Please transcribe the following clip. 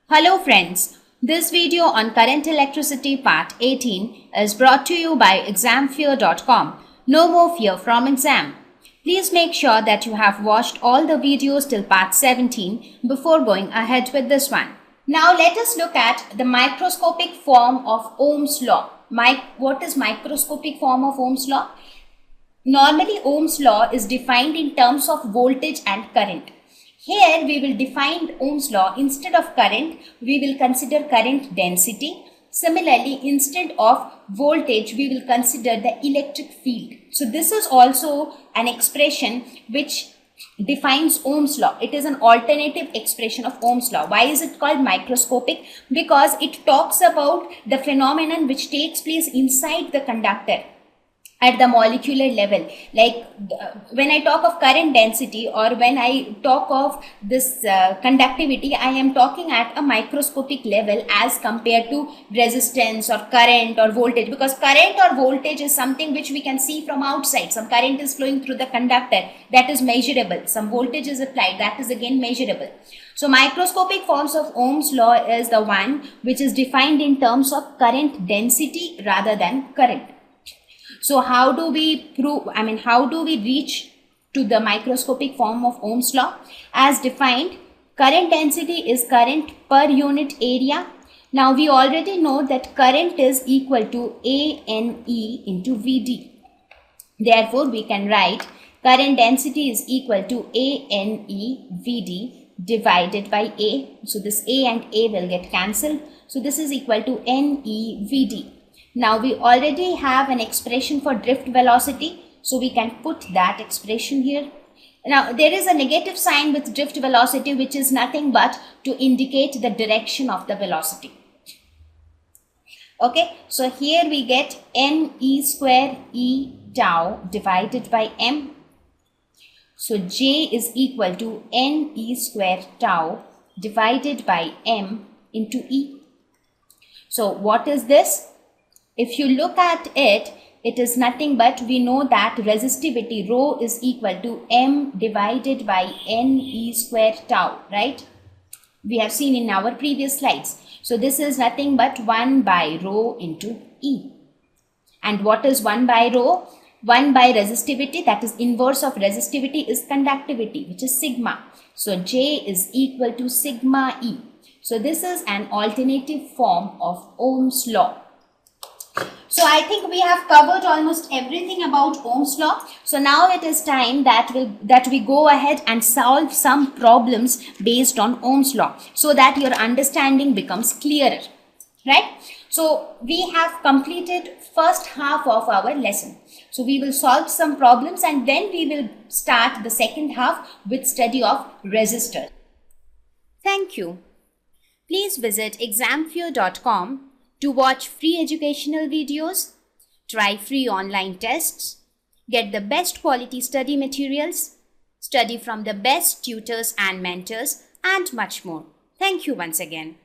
Hello friends, this video on current electricity part 18 is brought to you by examfear.com. No more fear from exam. Please make sure that you have watched all the videos till part 17 before going ahead with this one. Now let us look at the microscopic form of Ohm's law. What is microscopic form of Ohm's law? Normally Ohm's law is defined in terms of voltage and current. Here we will define Ohm's law. Instead of current, we will consider current density. Similarly, instead of voltage, we will consider the electric field. So this is also an expression which defines Ohm's law. It is an alternative expression of Ohm's law. Why is it called microscopic? Because it talks about the phenomenon which takes place inside the conductor at the molecular level. Like when I talk of current density or when I talk of this conductivity, I am talking at a microscopic level as compared to resistance or current or voltage, because current or voltage is something which we can see from outside. Some current is flowing through the conductor, that is measurable. Some voltage is applied, that is again measurable. So microscopic forms of Ohm's law is the one which is defined in terms of current density rather than current. So how do we reach to the microscopic form of Ohm's law? As defined, current density is current per unit area. Now we already know that current is equal to ANE into VD. Therefore, we can write current density is equal to ANE VD divided by A. So this A and A will get cancelled. So this is equal to NE VD. Now we already have an expression for drift velocity, so we can put that expression here. Now there is a negative sign with drift velocity, which is nothing but to indicate the direction of the velocity. Okay, so here we get NE square E tau divided by M. So J is equal to NE square tau divided by M into E. So what is this? If you look at it, it is nothing but we know that resistivity rho is equal to M divided by NE square tau, right? We have seen in our previous slides. So this is nothing but 1 by rho into E. And what is 1 by rho? 1 by resistivity, that is inverse of resistivity, is conductivity, which is sigma. So J is equal to sigma E. So this is an alternative form of Ohm's law. So I think we have covered almost everything about Ohm's law. So now it is time that we go ahead and solve some problems based on Ohm's law, so that your understanding becomes clearer, right? So we have completed first half of our lesson. So we will solve some problems and then we will start the second half with study of resistors. Thank you. Please visit examfear.com to watch free educational videos, try free online tests, get the best quality study materials, study from the best tutors and mentors, and much more. Thank you once again.